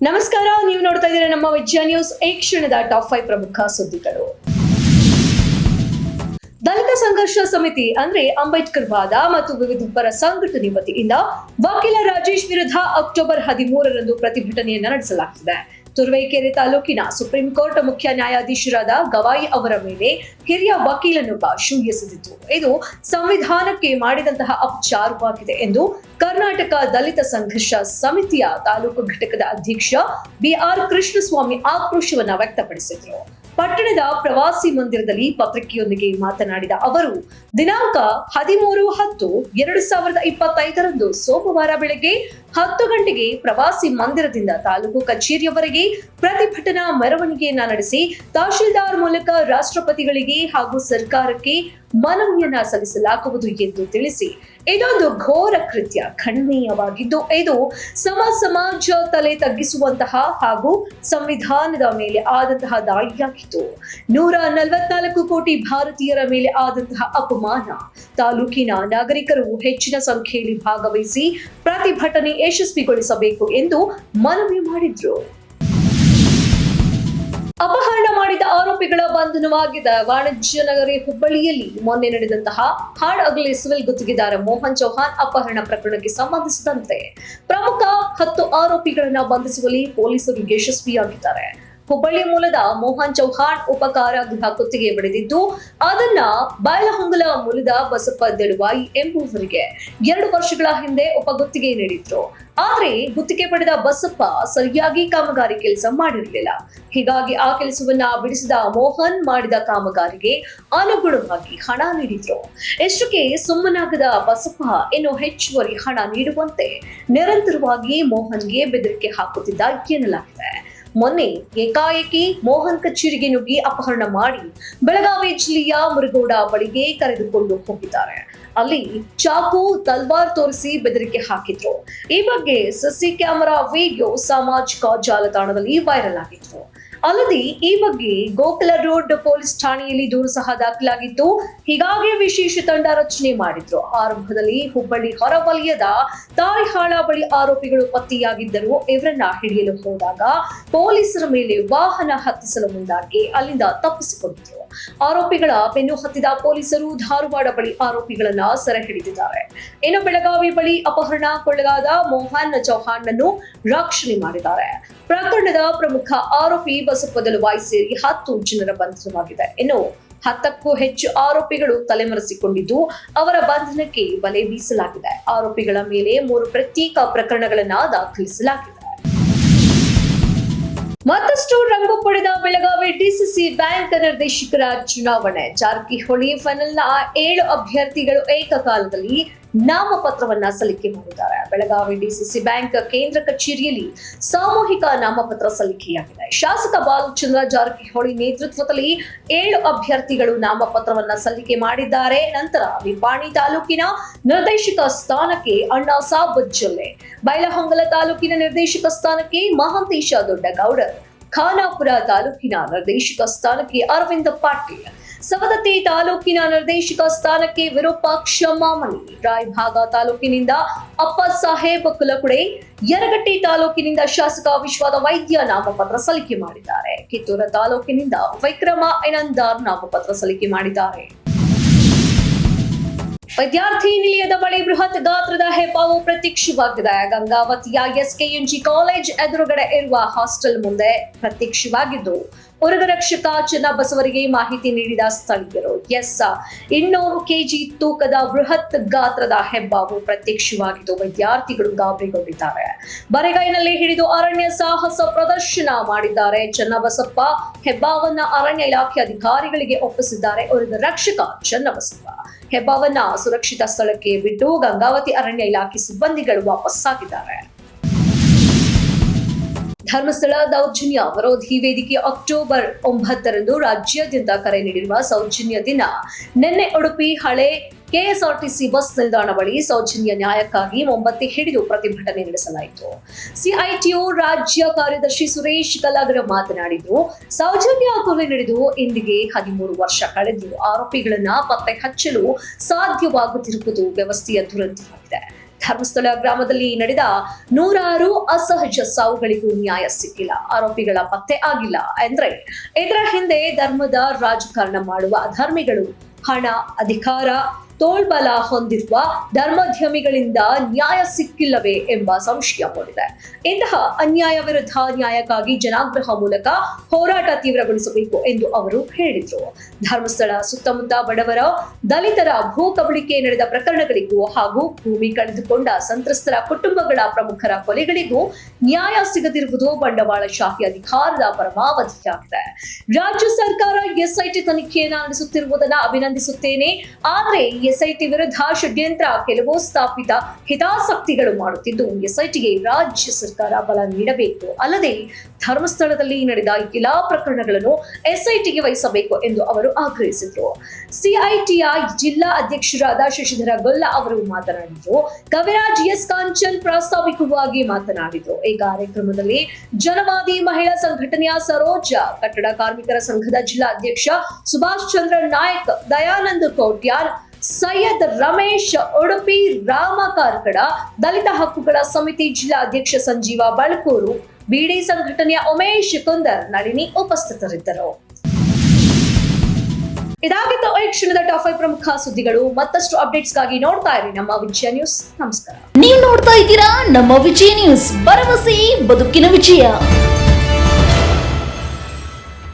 ನಮಸ್ಕಾರ, ನೀವು ನೋಡ್ತಾ ಇದ್ದೀರಾ ನಮ್ಮ ವಿಜಯ ನ್ಯೂಸ್. ಈ ಕ್ಷಣದ ಟಾಪ್ 5 ಪ್ರಮುಖ ಸುದ್ದಿಗಳು. ದಲಿತ ಸಂಘರ್ಷ ಸಮಿತಿ ಅಂದ್ರೆ ಅಂಬೇಡ್ಕರ್ ವಾದ ಮತ್ತು ವಿವಿಧ ಪರ ಸಂಘಟನೆ ವತಿಯಿಂದ ವಕೀಲ ರಾಜೇಶ್ ವಿರುದ್ಧ ಅಕ್ಟೋಬರ್ 13ರಂದು ಪ್ರತಿಭಟನೆಯನ್ನು ನಡೆಸಲಾಗುತ್ತಿದೆ. ತುರುವೇಕೆರೆ ತಾಲೂಕಿನ ಸುಪ್ರೀಂ ಕೋರ್ಟ್ ಮುಖ್ಯ ನ್ಯಾಯಾಧೀಶರಾದ ಗವಾಯಿ ಅವರ ಮೇಲೆ ಹಿರಿಯ ವಕೀಲನೊಬ್ಬ ಶೂ ಎಸೆದಿದ್ದು ಇದು ಸಂವಿಧಾನಕ್ಕೆ ಮಾಡಿದಂತಹ ಅಪಚಾರವಾಗಿದೆ ಎಂದು ಕರ್ನಾಟಕ ದಲಿತ ಸಂಘರ್ಷ ಸಮಿತಿಯ ತಾಲೂಕು ಘಟಕದ ಅಧ್ಯಕ್ಷ ಬಿಆರ್ ಕೃಷ್ಣಸ್ವಾಮಿ ಆಕ್ರೋಶವನ್ನ ವ್ಯಕ್ತಪಡಿಸಿದರು. ಪಟ್ಟಣದ ಪ್ರವಾಸಿ ಮಂದಿರದಲ್ಲಿ ಪತ್ರಿಕೆಯೊಂದಿಗೆ ಮಾತನಾಡಿದ ಅವರು, ದಿನಾಂಕ 13/10/2025ರಂದು ಸೋಮವಾರ ಬೆಳಗ್ಗೆ 10 ಗಂಟೆಗೆ ಪ್ರವಾಸಿ ಮಂದಿರದಿಂದ ತಾಲೂಕು ಕಚೇರಿಯವರೆಗೆ ಪ್ರತಿಭಟನಾ ಮೆರವಣಿಗೆಯನ್ನ ನಡೆಸಿ ತಹಶೀಲ್ದಾರ್ ಮೂಲಕ ರಾಷ್ಟ್ರಪತಿಗಳಿಗೆ ಹಾಗೂ ಸರ್ಕಾರಕ್ಕೆ ಮನವಿಯನ್ನ ಸಲ್ಲಿಸಲಾಗುವುದು ಎಂದು ತಿಳಿಸಿ, ಇದೊಂದು ಘೋರ ಕೃತ್ಯ, ಖಂಡನೀಯವಾಗಿದ್ದು ಇದು ಸಮಾಜ ತಲೆ ತಗ್ಗಿಸುವಂತಹ ಹಾಗೂ ಸಂವಿಧಾನದ ಮೇಲೆ ಆದಂತಹ ದಾಳಿಯಾಗಿತ್ತು. 144 ಕೋಟಿ ಭಾರತೀಯರ ಮೇಲೆ ಆದಂತಹ ಅಪಮಾನ. ತಾಲೂಕಿನ ನಾಗರಿಕರು ಹೆಚ್ಚಿನ ಸಂಖ್ಯೆಯಲ್ಲಿ ಭಾಗವಹಿಸಿ ಪ್ರತಿಭಟನೆ ಯಶಸ್ವಿಗೊಳಿಸಬೇಕು ಎಂದು ಮನವಿ ಮಾಡಿದ್ರು. ಅಪಹರಣ ಮಾಡಿದ ಆರೋಪಿಗಳ ಬಂಧನವಾಗಿದೆ. ವಾಣಿಜ್ಯ ನಗರಿ ಹುಬ್ಬಳ್ಳಿಯಲ್ಲಿ ಮೊನ್ನೆ ನಡೆದಂತಹ ಹಾಡಹಗಲಿ ಸಿವಿಲ್ ಗುತ್ತಿಗೆದಾರ ಮೋಹನ್ ಚೌಹಾಣ್ ಅಪಹರಣ ಪ್ರಕರಣಕ್ಕೆ ಸಂಬಂಧಿಸಿದಂತೆ ಪ್ರಮುಖ 10 ಆರೋಪಿಗಳನ್ನ ಬಂಧಿಸುವಲ್ಲಿ ಪೊಲೀಸರು ಯಶಸ್ವಿಯಾಗಿದ್ದಾರೆ. ಹುಬ್ಬಳ್ಳಿ ಮೂಲದ ಮೋಹನ್ ಚೌಹಾಣ್ ಉಪಕಾರಾಗೃಹ ಗುತ್ತಿಗೆ ಪಡೆದಿದ್ದು ಅದನ್ನ ಬೈಲಹೊಂಗಲ ಮೂಲದ ಬಸಪ್ಪ ದಳುವಾಯಿ ಎಂಬುವರಿಗೆ 2 ವರ್ಷಗಳ ಹಿಂದೆ ಉಪಗುತ್ತಿಗೆ ನೀಡಿದ್ರು. ಆದ್ರೆ ಗುತ್ತಿಗೆ ಪಡೆದ ಬಸಪ್ಪ ಸರಿಯಾಗಿ ಕಾಮಗಾರಿ ಕೆಲಸ ಮಾಡಿರಲಿಲ್ಲ. ಹೀಗಾಗಿ ಆ ಕೆಲಸವನ್ನ ಬಿಡಿಸಿದ ಮೋಹನ್ ಮಾಡಿದ ಕಾಮಗಾರಿಗೆ ಅನುಗುಣವಾಗಿ ಹಣ ನೀಡಿದ್ರು. ಎಷ್ಟಕ್ಕೆ ಸುಮ್ಮನಾಗದ ಬಸಪ್ಪ ಇನ್ನು ಹೆಚ್ಚುವರಿ ಹಣ ನೀಡುವಂತೆ ನಿರಂತರವಾಗಿ ಮೋಹನ್ಗೆ ಬೆದರಿಕೆ ಹಾಕುತ್ತಿದ್ದ ಎನ್ನಲಾಗಿದೆ. ಮೊನ್ನೆ ಏಕಾಏಕಿ ಮೋಹನ್ ಕಚೇರಿಗೆ ನುಗ್ಗಿ ಅಪಹರಣ ಮಾಡಿ ಬೆಳಗಾವಿ ಜಿಲ್ಲೆಯ ಮುರುಗೋಡ ಬಳಿಗೆ ಕರೆದುಕೊಂಡು ಹೋಗಿದ್ದಾರೆ. ಅಲ್ಲಿ ಚಾಕು ತಲ್ವಾರ್ ತೋರಿಸಿ ಬೆದರಿಕೆ ಹಾಕಿದ್ರು. ಈ ಬಗ್ಗೆ ಸಿಸಿ ಕ್ಯಾಮೆರಾ ವಿಡಿಯೋ ಸಾಮಾಜಿಕ ಜಾಲತಾಣದಲ್ಲಿ ವೈರಲ್ ಆಗಿತ್ತು. ಅಲ್ಲದೆ ಈ ಬಗ್ಗೆ ಗೋಕುಲ ರೋಡ್ ಪೊಲೀಸ್ ಠಾಣೆಯಲ್ಲಿ ದೂರು ಸಹ ದಾಖಲಾಗಿತ್ತು. ಹೀಗಾಗಿ ವಿಶೇಷ ತಂಡ ರಚನೆ ಮಾಡಿದ್ರು. ಆರಂಭದಲ್ಲಿ ಹುಬ್ಬಳ್ಳಿ ಹೊರವಲಯದ ತಾಳಿಹಾಳ ಬಳಿ ಆರೋಪಿಗಳು ಪತ್ತೆಯಾಗಿದ್ದರು. ಇವರನ್ನ ಹಿಡಿಯಲು ಹೋದಾಗ ಪೊಲೀಸರ ಮೇಲೆ ವಾಹನ ಹತ್ತಿಸಲು ಮುಂದಾಗಿ ಅಲ್ಲಿಂದ ತಪ್ಪಿಸಿಕೊಂಡಿದ್ರು. ಆರೋಪಿಗಳ ಬೆನ್ನು ಹತ್ತಿದ ಪೊಲೀಸರು ಧಾರವಾಡ ಬಳಿ ಆರೋಪಿಗಳನ್ನ ಸೆರೆ ಹಿಡಿದಿದ್ದಾರೆ. ಇನ್ನು ಬೆಳಗಾವಿ ಬಳಿ ಅಪಹರಣಕ್ಕೊಳಗಾದ ಮೋಹನ್ ಚೌಹಾಣ್ ನನ್ನು ರಕ್ಷಣೆ ಮಾಡಿದ್ದಾರೆ. ಪ್ರಕರಣದ ಪ್ರಮುಖ ಆರೋಪಿ ಬಸಪ್ಪ ದಳುವಾಯಿ ಸೇರಿ 10 ಜನರ ಬಂಧನವಾಗಿದೆ. ಇನ್ನು 10ಕ್ಕೂ ಹೆಚ್ಚು ಆರೋಪಿಗಳು ತಲೆಮರೆಸಿಕೊಂಡಿದ್ದು ಅವರ ಬಂಧನಕ್ಕೆ ಬಲೆ ಬೀಸಲಾಗಿದೆ. ಆರೋಪಿಗಳ ಮೇಲೆ 3 ಪ್ರತ್ಯೇಕ ಪ್ರಕರಣಗಳನ್ನ ದಾಖಲಿಸಲಾಗಿದೆ. ಮತ್ತಷ್ಟು ರಂಗು ಪಡೆದ ಬೆಳಗಾವಿ ಡಿಸಿಸಿ ಬ್ಯಾಂಕ್ ನಿರ್ದೇಶಕರ ಚುನಾವಣೆ. ಜಾರಕಿಹೊಳಿ ಫೈನಲ್ನ 7 ಅಭ್ಯರ್ಥಿಗಳು ಏಕಕಾಲದಲ್ಲಿ ನಾಮಪತ್ರವನ್ನ ಸಲ್ಲಿಕೆ ಮಾಡಿದ್ದಾರೆ. ಬೆಳಗಾವಿ ಡಿಸಿಸಿ ಬ್ಯಾಂಕ್ ಕೇಂದ್ರ ಕಚೇರಿಯಲ್ಲಿ ಸಾಮೂಹಿಕ ನಾಮಪತ್ರ ಸಲ್ಲಿಕೆಯಾಗಿದೆ. ಶಾಸಕ ಬಾಲಚಂದ್ರ ಜಾರಕಿಹೊಳಿ ನೇತೃತ್ವದಲ್ಲಿ 7 ಅಭ್ಯರ್ಥಿಗಳು ನಾಮಪತ್ರವನ್ನ ಸಲ್ಲಿಕೆ ಮಾಡಿದ್ದಾರೆ. ನಂತರ ನಿಪ್ಪಾಣಿ ತಾಲೂಕಿನ ನಿರ್ದೇಶಕ ಸ್ಥಾನಕ್ಕೆ ಅಣ್ಣಾಸಾಬ್ ಜೊಲ್ಲೆ, ಬೈಲಹೊಂಗಲ ತಾಲೂಕಿನ ನಿರ್ದೇಶಕ ಸ್ಥಾನಕ್ಕೆ ಮಹಾಂತೇಶ ದೊಡ್ಡಗೌಡರ್, ಖಾನಾಪುರ ತಾಲೂಕಿನ ನಿರ್ದೇಶಕ ಸ್ಥಾನಕ್ಕೆ ಅರವಿಂದ ಪಾಟೀಲ್, ಸವದತ್ತಿ ತಾಲೂಕಿನ ನಿರ್ದೇಶಕ ಸ್ಥಾನಕ್ಕೆ ವಿರೂಪಾಕ್ಷ ಮಾಮನಿ, ರಾಯಭಾಗ ತಾಲೂಕಿನಿಂದ ಅಪ್ಪ ಸಾಹೇಬ್ ಕುಲಕುಡೆ, ಯರಗಟ್ಟಿ ತಾಲೂಕಿನಿಂದ ಶಾಸಕ ವಿಶ್ವಾದ ವೈದ್ಯ ನಾಮಪತ್ರ ಸಲ್ಲಿಕೆ ಮಾಡಿದ್ದಾರೆ. ಕಿತ್ತೂರ ತಾಲೂಕಿನಿಂದ ವಿಕ್ರಮ ಐನಂದಾರ್ ನಾಮಪತ್ರ ಸಲ್ಲಿಕೆ ಮಾಡಿದ್ದಾರೆ. ವಿದ್ಯಾರ್ಥಿ ನಿಲಯದ ಬಳಿ ಬೃಹತ್ ಗಾತ್ರದ ಹೆಬ್ಬಾವು ಪ್ರತ್ಯಕ್ಷವಾಗಿದೆ. ಗಂಗಾವತಿಯ SKNG ಕಾಲೇಜ್ ಎದುರುಗಡೆ ಇರುವ ಹಾಸ್ಟೆಲ್ ಮುಂದೆ ಪ್ರತ್ಯಕ್ಷವಾಗಿದ್ದು ಉರಗರಕ್ಷಕ ಚನ್ನಬಸವರಿಗೆ ಮಾಹಿತಿ ನೀಡಿದ ಸ್ಥಳೀಯರು 200 kg ತೂಕದ ಬೃಹತ್ ಗಾತ್ರದ ಹೆಬ್ಬಾವು ಪ್ರತ್ಯಕ್ಷವಾಗಿದ್ದು ವಿದ್ಯಾರ್ಥಿಗಳು ಗಾಬರಿಗೊಂಡಿದ್ದಾರೆ. ಬರೆಗೈನಲ್ಲಿ ಹಿಡಿದು ಅರಣ್ಯ ಸಾಹಸ ಪ್ರದರ್ಶನ ಮಾಡಿದ್ದಾರೆ. ಚನ್ನಬಸಪ್ಪ ಹೆಬ್ಬಾವನ್ನ ಅರಣ್ಯ ಇಲಾಖೆ ಅಧಿಕಾರಿಗಳಿಗೆ ಒಪ್ಪಿಸಿದ್ದಾರೆ. ಉರಗರಕ್ಷಕ ಚನ್ನಬಸಪ್ಪ ಹೆಬ್ಬಾವನ್ನ ಸುರಕ್ಷಿತ ಸ್ಥಳಕ್ಕೆ ಬಿಟ್ಟು ಗಂಗಾವತಿ ಅರಣ್ಯ ಇಲಾಖೆ ಸಿಬ್ಬಂದಿಗಳು ವಾಪಸ್ಸಾಗಿದ್ದಾರೆ. ಧರ್ಮಸ್ಥಳ ದೌರ್ಜನ್ಯ ವಿರೋಧಿ ವೇದಿಕೆ ಅಕ್ಟೋಬರ್ 9ರಂದು ರಾಜ್ಯಾದ್ಯಂತ ಕರೆ ನೀಡಿರುವ ಸೌಜನ್ಯ ದಿನ. ನಿನ್ನೆ ಉಡುಪಿ ಹಳೆ ಕೆಎಸ್ಆರ್ಟಿಸಿ ಬಸ್ ನಿಲ್ದಾಣ ಬಳಿ ಸೌಜನ್ಯ ನ್ಯಾಯಕ್ಕಾಗಿ ಮೊಂಬತ್ತಿ ಹಿಡಿದು ಪ್ರತಿಭಟನೆ ನಡೆಸಲಾಯಿತು. ಸಿಐಟಿಯು ರಾಜ್ಯ ಕಾರ್ಯದರ್ಶಿ ಸುರೇಶ್ ಕಲಾಗರ ಮಾತನಾಡಿದ್ದು, ಸೌಜನ್ಯ ಕೊಲೆ ನಡೆದು ಇಂದಿಗೆ 13 ವರ್ಷ ಕಳೆದು ಆರೋಪಿಗಳನ್ನ ಪತ್ತೆ ಹಚ್ಚಲು ಸಾಧ್ಯವಾಗುತ್ತಿರುವುದು ವ್ಯವಸ್ಥೆಯ ದುರಂತವಾಗಿದೆ. ಧರ್ಮಸ್ಥಳ ಗ್ರಾಮದಲ್ಲಿ ನಡೆದ ನೂರಾರು ಅಸಹಜ ಸಾವುಗಳಿಗೂ ನ್ಯಾಯ ಸಿಕ್ಕಿಲ್ಲ. ಆರೋಪಿಗಳ ಪತ್ತೆ ಆಗಿಲ್ಲ ಅಂದ್ರೆ ಇದರ ಹಿಂದೆ ಧರ್ಮದ ರಾಜಕಾರಣ ಮಾಡುವ ಅಧರ್ಮಿಗಳು, ಹಣ, ಅಧಿಕಾರ, ತೋಳ್ಬಲ ಹೊಂದಿರುವ ಧರ್ಮೋದ್ಯಮಿಗಳಿಂದ ನ್ಯಾಯ ಸಿಕ್ಕಿಲ್ಲವೇ ಎಂಬ ಸಂಶಯ ಮೂಡಿದೆ. ಇಂತಹ ಅನ್ಯಾಯ ವಿರುದ್ಧ ನ್ಯಾಯಕ್ಕಾಗಿ ಜನಾಗ್ರಹ ಮೂಲಕ ಹೋರಾಟ ತೀವ್ರಗೊಳಿಸಬೇಕು ಎಂದು ಅವರು ಹೇಳಿದರು. ಧರ್ಮಸ್ಥಳ ಸುತ್ತಮುತ್ತ ಬಡವರ, ದಲಿತರ ಭೂ ಕಬಳಿಕೆ ನಡೆದ ಪ್ರಕರಣಗಳಿಗೂ ಹಾಗೂ ಭೂಮಿ ಕಳೆದುಕೊಂಡ ಸಂತ್ರಸ್ತರ ಕುಟುಂಬಗಳ ಪ್ರಮುಖರ ಕೊಲೆಗಳಿಗೂ ನ್ಯಾಯ ಸಿಗದಿರುವುದು ಬಂಡವಾಳಶಾಹಿ ಅಧಿಕಾರದ ಪರಮಾವಧಿಯಾಗಿದೆ. ರಾಜ್ಯ ಸರ್ಕಾರ ಎಸ್ಐಟಿ ತನಿಖೆಯನ್ನು ನಡೆಸುತ್ತಿರುವುದನ್ನು ಅಭಿನಂದಿಸುತ್ತೇನೆ. ಆದರೆ ಎಸ್ಐಟಿ ವಿರುದ್ಧ ಷಡ್ಯಂತ್ರ ಕೆಲವು ಸ್ಥಾಪಿತ ಹಿತಾಸಕ್ತಿಗಳು ಮಾಡುತ್ತಿದ್ದು, ಎಸ್ಐಟಿಗೆ ರಾಜ್ಯ ಸರ್ಕಾರ ಬಲ ನೀಡಬೇಕು. ಅಲ್ಲದೆ ಧರ್ಮಸ್ಥಳದಲ್ಲಿ ನಡೆದ ಎಲ್ಲಾ ಪ್ರಕರಣಗಳನ್ನು ಎಸ್ಐಟಿಗೆ ವಹಿಸಬೇಕು ಎಂದು ಅವರು ಆಗ್ರಹಿಸಿದರು. ಸಿಐಟಿಯ ಜಿಲ್ಲಾ ಅಧ್ಯಕ್ಷರಾದ ಶಶಿಧರ ಗೊಲ್ಲ ಅವರು ಮಾತನಾಡಿದರು. ಕವಿರಾಜ್ ಎಸ್ ಕಾಂಚನ್ ಪ್ರಾಸ್ತಾವಿಕವಾಗಿ ಮಾತನಾಡಿದರು. ಈ ಕಾರ್ಯಕ್ರಮದಲ್ಲಿ ಜನವಾದಿ ಮಹಿಳಾ ಸಂಘಟನೆಯ ಸರೋಜ, ಕಟ್ಟಡ ಕಾರ್ಮಿಕರ ಸಂಘದ ಜಿಲ್ಲಾ ಅಧ್ಯಕ್ಷ ಸುಭಾಷ್ ಚಂದ್ರ ನಾಯಕ್, ದಯಾನಂದ್ ಕೋಟ್ಯಾರ್, ಸೈಯದ್ ರಮೇಶ್ ಉಡುಪಿ, ರಾಮ ಕಾರ್ಕಡ, ದಲಿತ ಹಕ್ಕುಗಳ ಸಮಿತಿ ಜಿಲ್ಲಾ ಅಧ್ಯಕ್ಷ ಸಂಜೀವ ಬಳಕೂರು, ಬಿಡಿ ಸಂಘಟನೆಯ ಉಮೇಶ್ ಕುಂದರ್, ನಳಿನಿ ಉಪಸ್ಥಿತರಿದ್ದರು. ಇದಾಗಿತ್ತು ಈ ಕ್ಷಣದ ಟಾಪ್ 5 ಪ್ರಮುಖ ಸುದ್ದಿಗಳು. ಮತ್ತಷ್ಟು ಅಪ್ಡೇಟ್ಸ್ಗಾಗಿ ನೋಡ್ತಾ ಇರಿ ನಮ್ಮ ವಿಜಯ ನ್ಯೂಸ್. ನಮಸ್ಕಾರ. ನೀವು ನೋಡ್ತಾ ಇದ್ದೀರಾ ನಮ್ಮ ವಿಜಯ ನ್ಯೂಸ್, ಭರವಸೆ ಬದುಕಿನ ವಿಜಯ.